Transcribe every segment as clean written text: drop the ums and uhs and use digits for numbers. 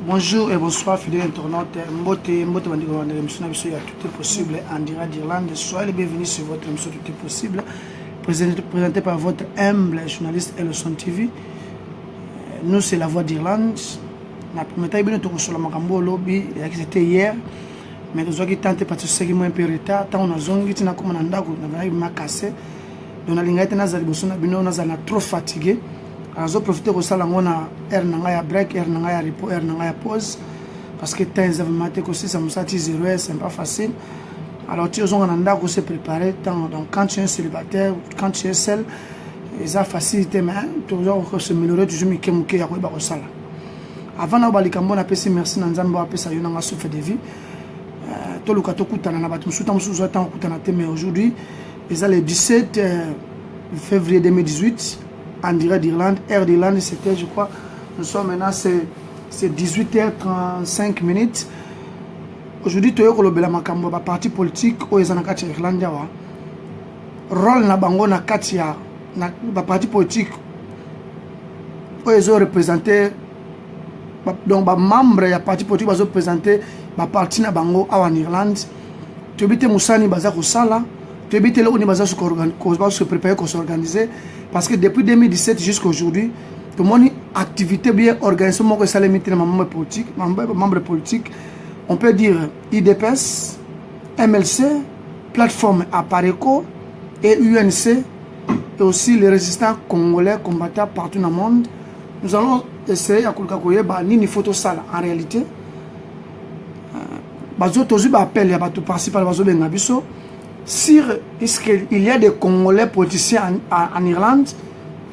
Bonjour et bonsoir fidèles internautes. Tout est possible en direct d'Irlande. Soyez les bienvenus sur votre émission Tout est possible, présentée par votre humble journaliste Elson TV. Nous, c'est la voix d'Irlande. C'était hier, mais nous avons tenté de passer un peu de retard. Nous avons trop fatigué. Alors, profiter de ça, on a un break, un repos, un pause. Parce que temps aussi, ça me satisfait, c'est pas facile. Alors, tu as se préparer. Donc, quand tu es célibataire, quand tu es seul, ça facilite, mais toujours se améliorer, toujours mieux que avant de parler, on a merci Nanzambo, ça y est, on a souffert de vie. Tout le cas, mais aujourd'hui, c'est le 17 février 2018. En direct d'Irlande, Air d'Irlande, c'était, je crois, nous sommes maintenant, c'est 18h35 minutes. Aujourd'hui, tu as un parti politique où ils ont un Irlande. Rôle na bango na katia na parti politique où ils ont représenté, donc membre du parti politique ils ont représenté parti na bango en Irlande. Tu as dit Moussani Bazako Sala. Tu as dit que l'on se préparer pour s'organiser. Parce que depuis 2017 jusqu'à aujourd'hui, tout le monde activité bien organisée, membre politique, on peut dire IDPS, MLC, plateforme Apareco et UNC, et aussi les résistants congolais combattants partout dans le monde. Nous allons essayer de faire une photo sale en réalité. Si il y a des Congolais politiciens en Irlande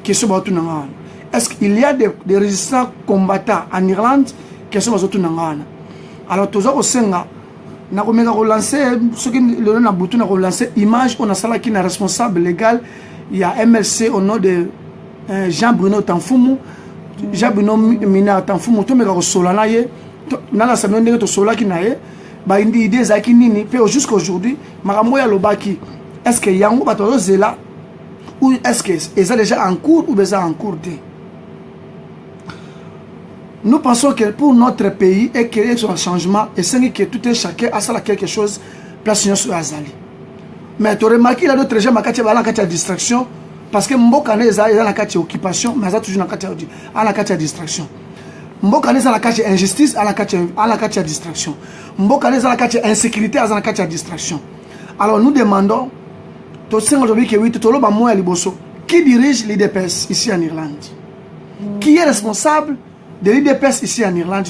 qui sont battus dans l'Irlande, est-ce qu'il y a des résistants combattants en Irlande qui sont battus dans l'Irlande? Alors, tous au Senga, nous avons relancé, ce qui nous a relancé, image, on a ça qui est responsable légal. Il y a MLC au nom de Jean-Bruno Tanfumu, Jean-Bruno Mina Tanfumu, tout le monde solana ye, dans la semaine de sola qui naie. Bah indi idée zaki nini pe jusqu'à aujourd'hui makambo ya lobaki est-ce que yango bato zela ou est-ce que est déjà en cours ou déjà en cours de. Nous pensons que pour notre pays et qu'il y ait un changement et c'est que tout est chacun a ça quelque chose place sur azali mais tu remarques il y a d'autres gens makati ba la kati distraction parce que mboka na eza la kati occupation mais ça toujours na kati distraction. Mboka neza la kati injustice à la kati distraction. Mboka neza la kati insécurité à la kati distraction. Alors nous demandons qui dirige l'IDPS ici en Irlande? Qui est responsable de l'IDPS ici en Irlande?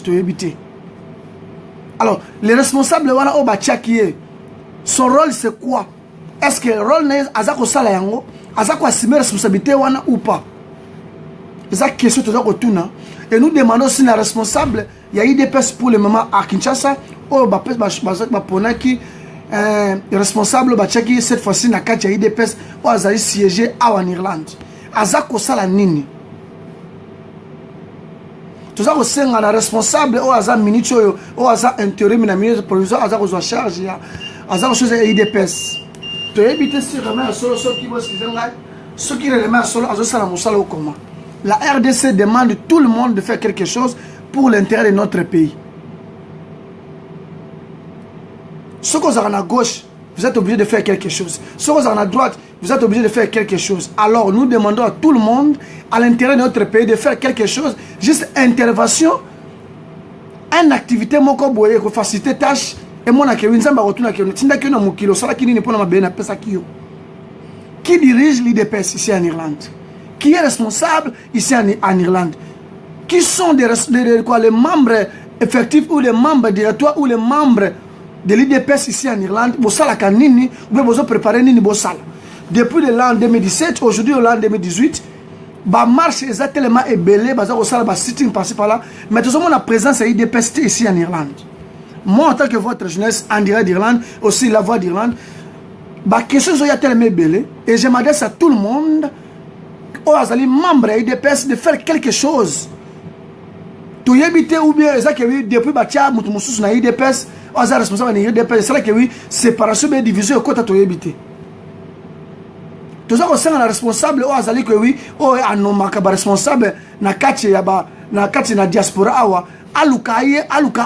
Alors les responsables wana obacha qui est son rôle c'est quoi? Est-ce que le rôle n'est azako sala yango azako assumer responsabilité wana ou pas? C'est ça question toujours autour. Et nous demandons si les responsables, il y a IDPS pour le moment à Kinshasa, ou qui responsable cette fois-ci na kati IDPS ou azali siégé en Irlande. Azako sala nini? Tout ça aussi on responsable ou azan ministre ou azan intérim na ministre provisoire azako zo charge ya azako chose IDPS. Tu éviter si remet solo qui bosse ce qui remet solo azo sala musala ou comment? La RDC demande tout le monde de faire quelque chose pour l'intérêt de notre pays. Ceux qui sont à gauche, vous êtes obligés de faire quelque chose. Ceux qui sont à droite, vous êtes obligés de faire quelque chose. Alors nous demandons à tout le monde, à l'intérêt de notre pays, de faire quelque chose. Juste intervention, une activité pour faciliter les tâches. Et moi, qui dirige l'IDPS ici en Irlande? Qui est responsable ici en Irlande? Qui sont les membres effectifs ou les membres directoires ou les membres de l'IDPS ici en Irlande? Depuis l'an 2017, aujourd'hui l'an 2018, la marche est tellement ébellée, sitting par là, mais tout le monde a présence de l'IDPS ici en Irlande. Moi, en tant que votre jeunesse en direct d'Irlande, aussi la voix d'Irlande, la question est tellement ébellée et je m'adresse à tout le monde. Les membres de l'IDPS de faire quelque chose. Tu éviter ou bien depuis Batia, Moutoussous na IDPS, les responsables de l'IDPS, c'est là que oui, séparation et division, quoi tu éviter. Tout ça, c'est un responsable, que oui, responsable, na kati yaba na kati na diaspora awa aluka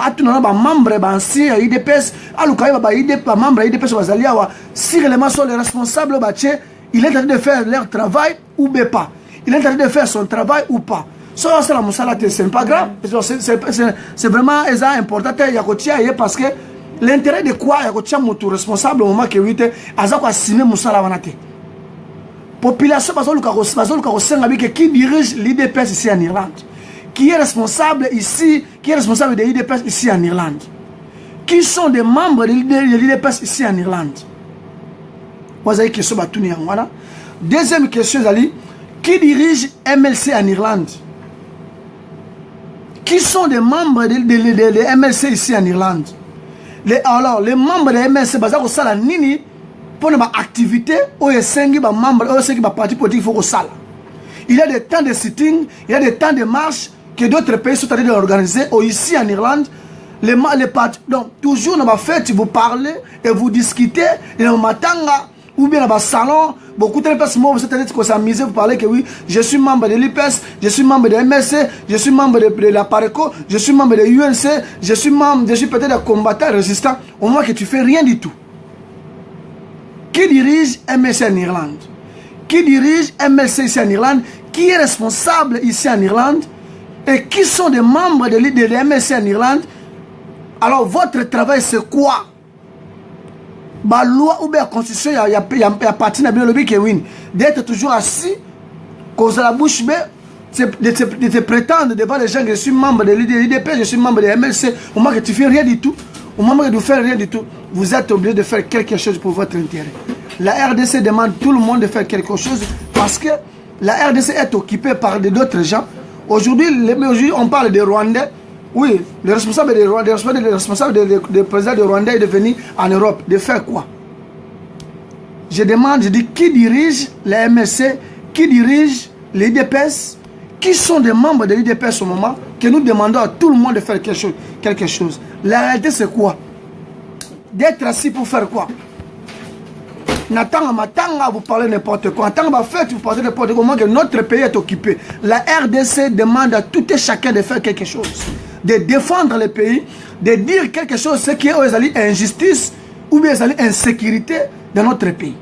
atuna ba membre ba ancien IDPS aluka ba IDP ba membre IDPS bazali awa si réellement sont les responsables ba tché il est en train de faire leur travail ou pas, il est en train de faire son travail ou pas. Ça c'est la musala c'est pas grave, c'est vraiment important parce que l'intérêt de quoi ya kotia moto responsable au moment que wite azako assumer musala wana te. Population bazoluka kosenga bike qui dirige l'IDPS ici en Irlande, qui est responsable ici, qui est responsable de l'IDPS ici en Irlande, qui sont des membres de l'IDPS ici en Irlande. Deuxième question, qui dirige MLC en Irlande? Qui sont des membres de MLC ici en Irlande? Alors, les membres de MLC, pour une activité, il y a des temps de sitting, il y a des temps de marche que d'autres pays sont en train d'organiser. Ici en Irlande, donc toujours dans ma fête, vous parlez et vous discutez, et dans matanga, ou bien dans le salon, beaucoup de personnes vont s'amuser, vous parlez que oui, je suis membre de l'IPES, je suis membre de MSC, je suis membre de la PARECO, je suis membre de l'UNC, je suis peut-être un combattant résistant, au moins que tu fais rien du tout. Qui dirige MSC en Irlande? Qui dirige MLC ici en Irlande? Qui est responsable ici en Irlande? Et qui sont des membres de MLC en Irlande? Alors, votre travail, c'est quoi? La loi ou bien la constitution, il y a parti de lobby qui win. D'être toujours assis, cause la bouche bée, de te prétendre devant les gens que je suis membre de l'IDP, je suis membre de MLC, au moment que tu fais rien du tout. Au moment que tu ne fais rien du tout, vous êtes obligé de faire quelque chose pour votre intérêt. La RDC demande tout le monde de faire quelque chose parce que la RDC est occupée par d'autres gens. Aujourd'hui, on parle des Rwandais. Oui, le responsable des Rwandais, le responsable du président de Rwanda est venu en Europe. De faire quoi? Je demande, je dis, qui dirige la MSC, qui dirige l'IDPS, qui sont des membres de l'IDPS au moment que nous demandons à tout le monde de faire quelque chose. La réalité, c'est quoi? D'être assis pour faire quoi? Vous parlez n'importe quoi. Vous parlez n'importe quoi. Que notre pays est occupé. La RDC demande à tout et chacun de faire quelque chose. De défendre le pays, de dire quelque chose, ce qui est injustice ou bien insécurité dans notre pays.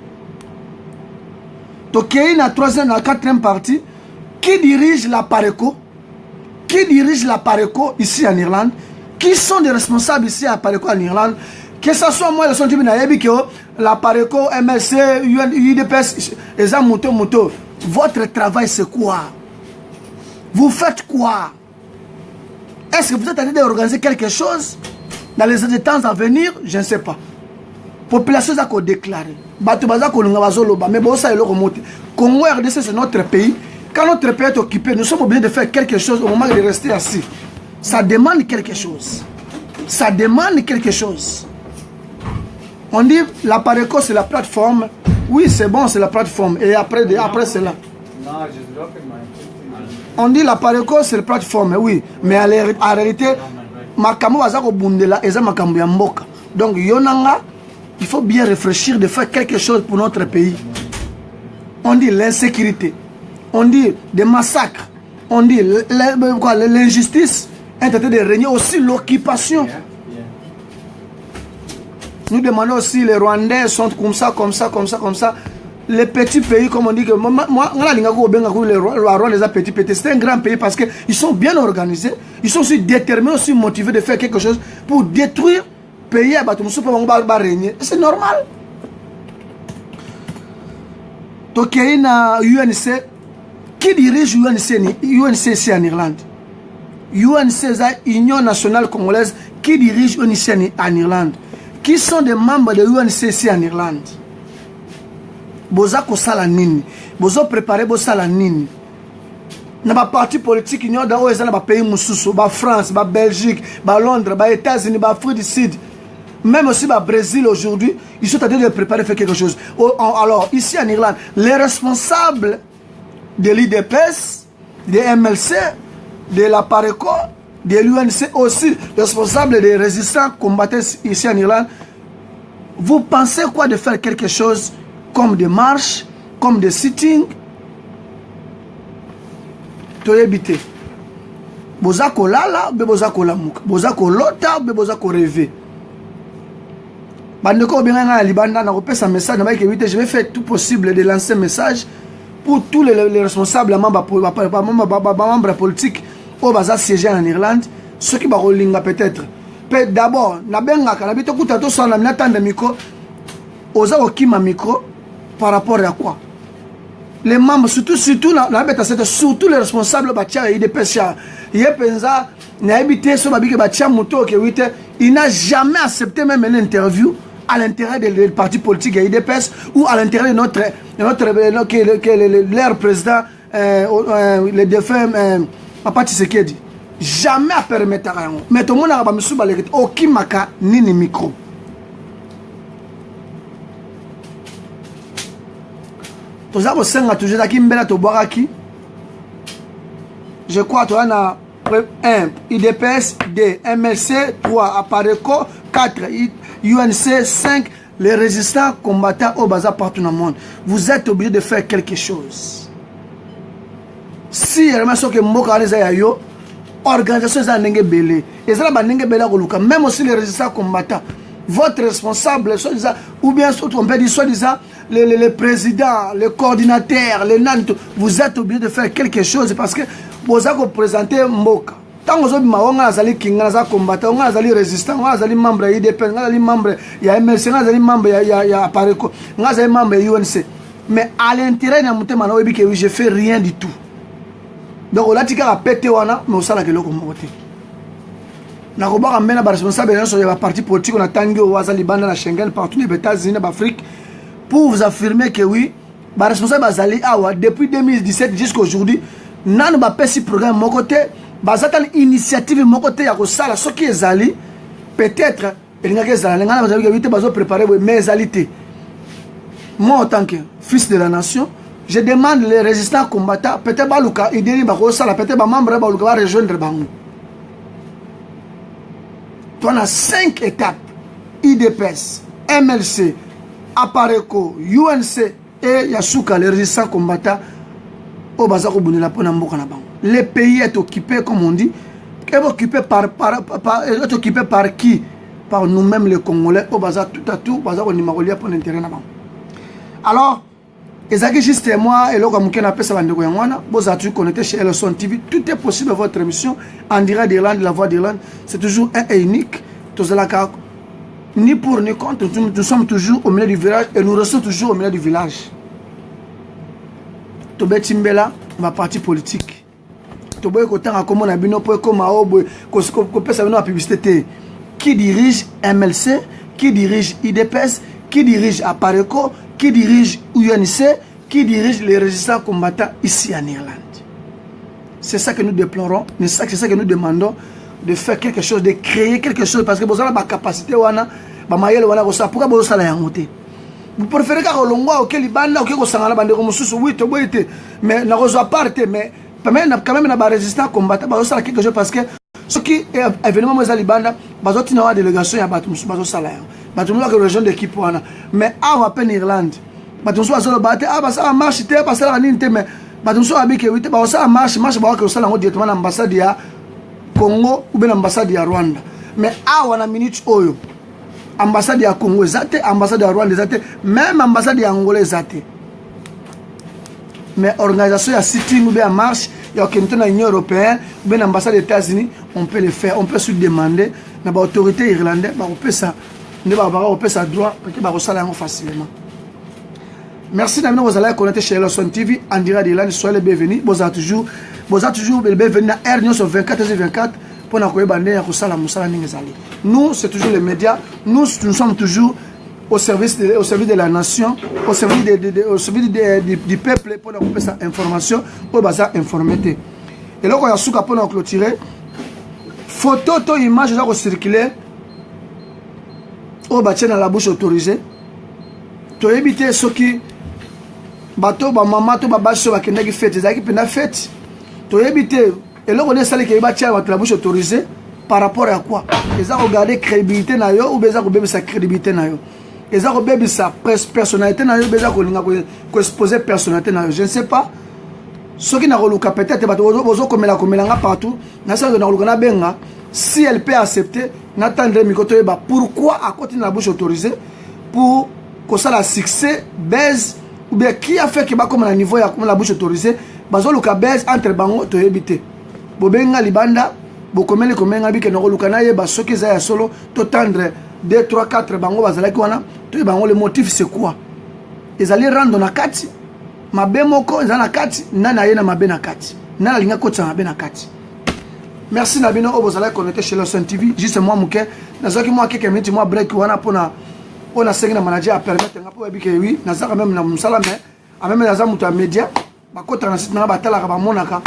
Donc, il y a la troisième, la quatrième partie. Qui dirige la PARECO? Qui dirige la PARECO ici en Irlande? Qui sont les responsables ici à PARECO en Irlande? Que ce soit moi, la PARECO, MSC, UDPS, moto. Votre travail, c'est quoi? Vous faites quoi? Est-ce que vous êtes en train d'organiser quelque chose dans les temps à venir? Je ne sais pas. Population a déclaré. Mais Congo RDC, c'est notre pays. Quand notre pays est occupé, nous sommes obligés de faire quelque chose au moment de rester assis. Ça demande quelque chose. Ça demande quelque chose. On dit la PARECO c'est la plateforme. Oui, c'est bon, c'est la plateforme. Et après cela. On dit la PARECO c'est la plateforme, oui. Mais en réalité, Makambo Azako Bundela et Makambo Yamboka. Donc, Yonanga, il faut bien réfléchir de faire quelque chose pour notre pays. On dit l'insécurité. On dit des massacres. On dit l'injustice. est en train de régner, aussi l'occupation. Nous demandons aussi, les Rwandais sont comme ça, comme ça, comme ça, comme ça. Les petits pays, comme on dit que moi, les petits pays, c'est un grand pays parce qu'ils sont bien organisés, ils sont aussi déterminés, aussi motivés de faire quelque chose pour détruire le pays. C'est normal. Donc, il y a une UNC. Qui dirige UNC ici en Irlande? UNC, c'est Union nationale congolaise. Qui dirige UNC en Irlande? Qui sont des membres de l'UNC ici en Irlande? Boza kosala nini? Bozo préparer bosala nini? Na ba parti politique union da o ezana ba pays mususu, ba France, ba Belgique, ba Londres, ba États-Unis, ba Afrique du Sud. Même aussi ba Brésil aujourd'hui, ils sont en train de préparer faire quelque chose. Alors ici en Irlande, les responsables de l'IDPS, de MLC, de la PARECO, de l'UNC aussi, responsables des résistants combattants ici en Irlande, vous pensez quoi de faire quelque chose comme des marches, comme des sittings? boza kolala be boza kolamuka boza kolota be boza korêver bandeko bien nga libanda na kopesa message na ba ke je vais faire tout possible de lancer message pour tous les responsables membres politiques au baza siéger en Irlande ceux qui ba kolinga peut-être d'abord na bengaka na bito kuta to sala na tande micro oza okima micro par rapport à quoi les membres surtout la bête c'est surtout les responsables batia et des pêcheurs yepenza na habité so babike batia moto ke wite il n'a jamais accepté même une interview à l'intérieur des partis politiques et IDPS ou à l'intérieur de leur président le défunt Papa Tshisekedi jamais à permettre rien mais tout le monde a pas monsieur balé okimaka nini micro. Tous les gens toujours qui mbela to boiraki. Je crois toi na 1 IDPS 2 MLC 3 Apareco 4 UNC 5 les résistants combattants au bazar partout dans le monde. Vous êtes obligés de faire quelque chose. Si vraiment ce que mboka les yo organisation za ndenge belé et ça ba ndenge belé koluka même aussi les résistants combattants votre responsable soit ou bien on peut dire soit le président, le coordinateur, les nantes, vous êtes obligés de faire quelque chose parce que vous avez représenté Mboka. Tant que vous avez des combattants, vous avez des résistants, vous avez des membres de l'IDP, vous avez des membres de MLC, vous avez des membres de Apareco, vous avez des membres de UNC. Mais à l'intérieur de mon thème, je ne fais rien du tout. Donc, on a dit qu'il y a pété, mais on sait que l'on a na robaka mena ba responsable de la parti politique on a tangi au Libanda na Schengen partout les États-Unis d'Afrique pour vous affirmer que oui ba responsable bazali awa depuis 2017 jusqu'à aujourd'hui nanu ba pesi programme mon côté bazata initiative mon côté ya ko sala ce qui ezali peut-être elingaka ezala ngana bazali que vite bazo préparer mes alités. Moi en tant que fils de la nation je demande les résistants combattants peut-être baluka ideni ba ko sala peut-être ba membre baluka va rejoindre bango. On a 5 étapes IDPS, MLC, Apareco, UNC et Yasuka, les résistants combattants au Bazako Bounila Ponamboka. Le pays est occupé, comme on dit, est occupé est occupé par qui? Par nous-mêmes les Congolais, au Bazar tout à tout, Bazako Nimagolia pour l'intérêt. Alors, Ezaki juste moi et l'autre qui n'a pas ça bandeko yangwana, vous êtes connecté chez Elson TV, tout est possible votre émission en direct d'Irlande, la voix d'Irlande, c'est toujours un et unique. Ni pour ni contre, nous sommes toujours au milieu du village et nous restons toujours au milieu du village. Tobé Timbela, ma partie politique. Tobé Kotan a comme on a bino pour comme à Obo, qu'on ça la publicité. Qui dirige MLC, qui dirige IDPS, qui dirige Apareco, qui dirige UNC, qui dirige les résistants combattants ici en Irlande. C'est ça que nous déplorons, c'est ça que nous demandons, de faire quelque chose, de créer quelque chose, parce que vous avez la capacité, pourquoi vous avez la capacité? Vous préférez que vous ayez la capacité, vous avez la capacité, mais vous avez la capacité, mais quand même les résistants combattants, vous avez quelque chose, parce que ce qui est événement, vous avez la délégation, vous avez la région d'équipe, mais à peine Irlande, vous avez la battre, ça marche, parce que ça mais vous avez ça marche, directement l'ambassade de Congo ou bien l'ambassade de Rwanda. Mais à la minute, ambassade de Congo, ambassade de Rwanda, même ambassade de Angola, mais organisation à City ou bien en marche, il y a l'Union européenne ou bien l'ambassade des États-Unis, on peut le faire, on peut se demander, dans l'autorité irlandaise, on peut ça. On peut ça droit pour que vous facilement. Merci d'avoir vous allez connecter chez Elson TV en direct d'Irlande. Soyez les bienvenus. Vous êtes toujours les bienvenus à Air News 24h24 pour nous bander Nous, c'est toujours les médias. Nous sommes toujours au service de la nation, au service du peuple pour nous faire information, pour nous informer. Et là, on a pour nous clôturer. Photo, to image, qui circuler. Au bâtiment dans la bouche autorisée. Tu éviter ce qui bateau ba maman to ba baso ba kenda ki fête zaki pena fête. Tu éviter et là on est salé que bâtiment dans la bouche autorisée par rapport à quoi? Ils ont regardé crédibilité na yo ou beza ko bébé sa crédibilité na yo. Ils ont bébé sa personnalité na yo beza ko linga ko exposer personnalité na yo. Je ne sais pas. Ce qui n'a pas peut-être partout, benga. Si elle peut accepter, n'attendre pourquoi à côté de la bouche autorisée pour que ça la succès baise ou bien qui a fait que comme à niveau ya comme la bouche autorisée bazo luka baise entre bango to ebité bobenga libanda bokomele komenga bi ke no luka na ye ba soki za ya solo to tendre 2 3 4 bango bazala ki wana to bango le motif c'est quoi ils allaient rendre na kati mabe moko za na kati nana ye na mabe na kati nana linga kotsa mabe na kati. Merci Nabino Obozala connecté chez le Sun TV. Juste moi Mouké. Nazoki moi quelques minutes moi break wana pona on a cinq manager à permettre nga po ebike oui nazaka même na musala mais a même naza muta média ba kota na site na batala ba monaka.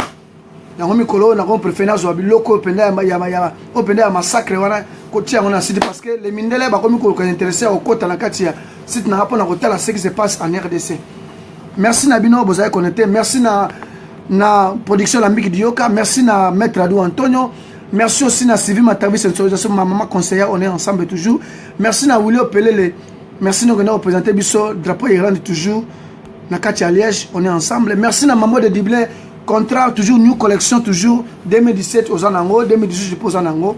Yango mikolo na ko préférence zo biloko penda ya openda ya massacre wana kotia on a site parce que les mindele ba ko mikolo ko intéressé au kota na kati ya site na rapona kotala ce qui se passe en RDC. Merci Nabino Obozala connecté. Merci na production la Miki Dioka, merci na Maître Adou Antonio, merci aussi na Sylvie Matavi, ma maman conseillère, on est ensemble toujours. Merci na Willy Pelele, merci na représenté Bisso, drapeau Iran toujours, na Katia Liège, on est ensemble. Merci na Maman de Diblin, contrat toujours, new collection toujours, 2017 aux Anango, 2018 je pose Anango.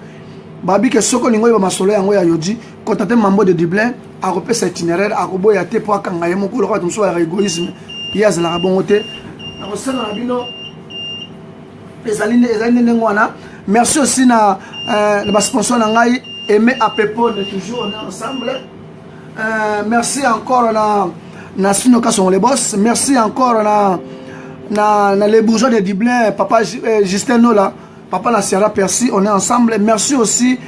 Babi que soko ningo iba masolo yango ya yodi, contacter Maman de Diblin, a repé cet itinéraire, a robo ya te po akanga yemo ko lo kwa tumso ya égoïsme, yaz la bonté. Merci aussi na sponsor Nangai Aimé à Pépon, toujours on est ensemble. Merci encore na Sinoka sont les boss. Merci encore na les bourgeois de Diblin, papa Justin Nola, papa la Sierra Percy, on est ensemble. Merci aussi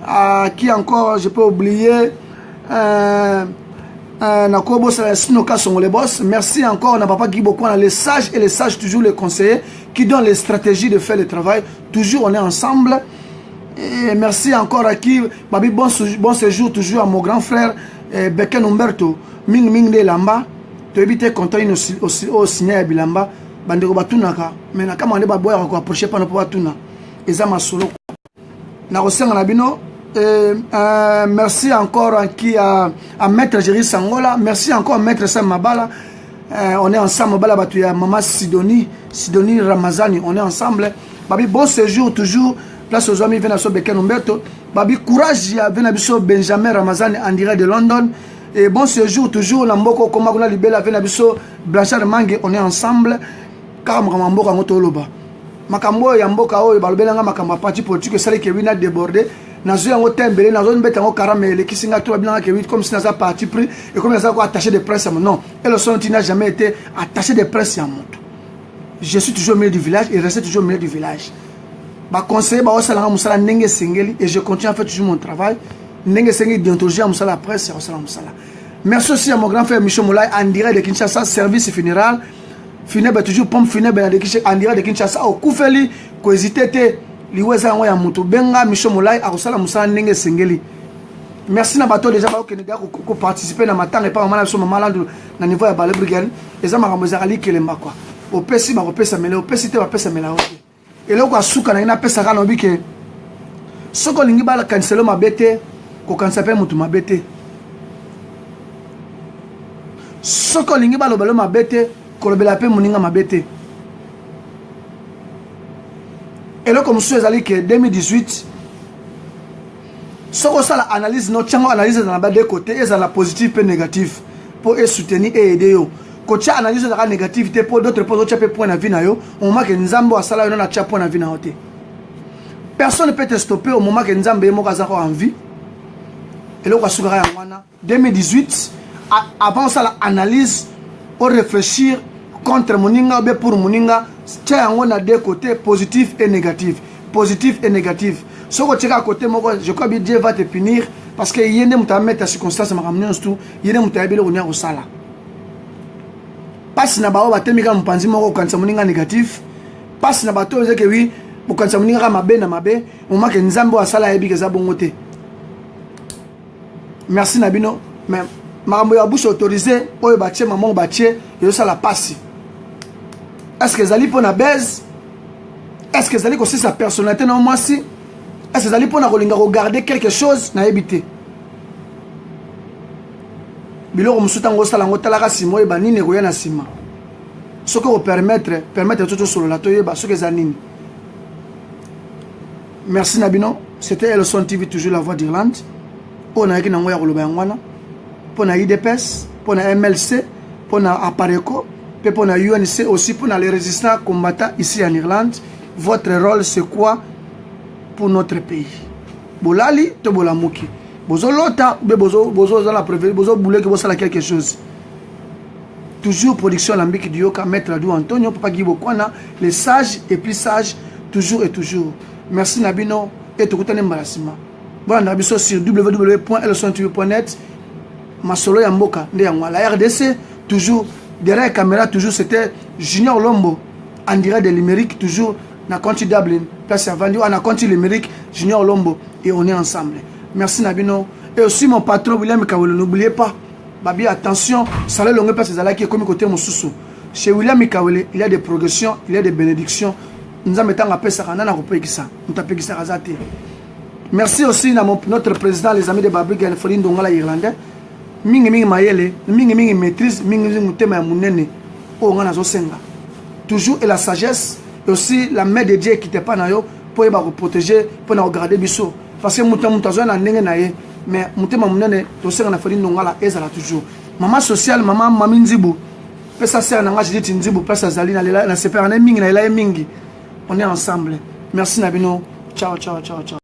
à qui encore je peux oublier sont les boss. Merci encore à papa Guy Bokwana, les sages et les sages, toujours les conseillers qui donnent les stratégies de faire le travail. Toujours on est ensemble. Et merci encore à qui, Babi, bon séjour toujours à mon grand frère Beken Umberto, Ming Ming de Lamba. Tu évites content au signé à Bilamba. Bandeko Batunaka. Mais na kama on est baboya ko approcher pas no Batuna. Ezama solo. Na rosenga na bino. Merci encore à Maître Jerry Sangola. Merci encore à Maître Sam Mabala. On est ensemble. Maman Sidonie Ramazani. On est ensemble. Babi, bon séjour toujours. Place aux amis Venaso Beken Umberto. Babi, courage. Venabiso Benjamin Ramazani en direct de London. Et bon séjour toujours. Lamboko Komaguna Libela Venabiso Blanchard Mange. On est ensemble. Karamamboka Motoloba. Makambo Yamboka O Balbelanga Makamba parti politique. Celle qui vient déborder. Nazo yango tembele nazo mbeta ngo karamele kisinga to bien que comme si naza parti pris et comme ça quoi attaché de presse non et le son n'a jamais été attaché de presse à monte. Je suis toujours au milieu du village et reste toujours au milieu du village. Ba conseiller ba osala musala ndenge sengeli et je continue à faire toujours mon travail ndenge sengeli d'anthologie musala presse osala musala. Merci aussi à mon grand frère Michel Moulay en direct de Kinshasa service funéral funèbre toujours pompe funèbre en direct de Kinshasa au Koufeli ko hésiter liweza ngo ya mutu benga Michel Moulay akosala musala ndenge sengeli. Merci na bato déjà ba okende ko participer na matanga et pas maman so maman landu na niveau ya bale brigade eza makambo za ali kelemba quoi opesi ba kopesa mele opesi te ba pesa mela oke eloko asuka na ina pesa kana obike soko lingi bala cancelo mabete ko kansape mutu mabete soko lingi bala balo mabete ko lobela pe muninga mabete. Et là, comme je dit que 2018, ce qu'on a l'analyse, notre analyse dans la bas des côtés, et la positive et négative pour soutenir et aider. Quand tu analyse la négativité pour d'autres points de vue, au moment que Nzambo a salé, on a un point de vue. Personne ne peut te stopper au moment que Nzambo est en vie. Et là, on a 2018, avant ça, l'analyse, pour réfléchir contre Moninga ou pour Moninga. On a deux côtés positifs et négatifs. Positif et négatif. Ce que tu as à côté, je crois que Dieu va te punir parce que il y a des mettre à circonstance ma ramener tout, il y a des mutables au nia au sala. Passe na bao batemi ka mpanzi moko kanisa moninga négatif. Passe na bato que oui, pour kanisa moninga mabe na mabe, on marque nzambo asala yebi keza bongote. Merci Nabino, mais makambo ya bouche autorisé, oyo batie maman batie, yo sala passe. Est-ce que Zali pour la baise? Est-ce que Zali aussi sa personnalité non moi si? Est-ce que Zali pour regarder quelque chose na habité? Biloko musuta ngo sala ngo talaka simo e banini ko yana sima. ce que vous permettre tout sur la toyeba ce que zanini. Merci Nabino, c'était Elson TV toujours la voix d'Irlande. On a qui n'envoie au Lubangwana, pour la IDPS, pour la MLC, pour la Apareco, pour la UNC aussi, pour les résistants combattants ici en Irlande. Votre rôle c'est quoi pour notre pays? Bolali, to bolamuki. Bozo lota, bozo dans la préférence, bozo boulé que bozo la quelque chose. Toujours production lambique du Yoka, Maître Adou Antonio, Papa Guibo Kwana, les sages et plus sages, toujours et toujours. Merci Nabino et tout le monde. Bon, Nabiso sur www.elsontv.net. Masolo Yamboka, la RDC, toujours, derrière la caméra, toujours, c'était Junior Lombo, en direct de l'Amérique, toujours, na Conti Dublin, place à Vandio, on a Conti l'Amérique, Junior Lombo, et on est ensemble. Merci Nabino. Et aussi mon patron, William Mikawele, n'oubliez pas, Babi, attention, ça le long place qui est comme côté mon sous. Chez William Mikawele, il y a des progressions, il y a des bénédictions. Nous avons mis en place ça, nous avons fait ça. Merci aussi à notre président, les amis de Babi, Galfoline Dongala Irlandais. Mingi mayele, mingi maîtrise, mingi mutema ya munene. Oh, on a zosenga. Toujours et la sagesse, et aussi la main de Dieu qui t'est pas na yo pour y protéger, pour nous garder biso. Parce que mutazo na ndenge na ye, mais mutema munene, zosenga na Foline Dongala ezala toujours. Maman sociale, maman mami nzibu. Pesa sert na ngaji dit nzibu, pesa zali na separa na mingi na ela mingi. On est ensemble. Merci Nabino. Ciao, ciao, ciao, ciao.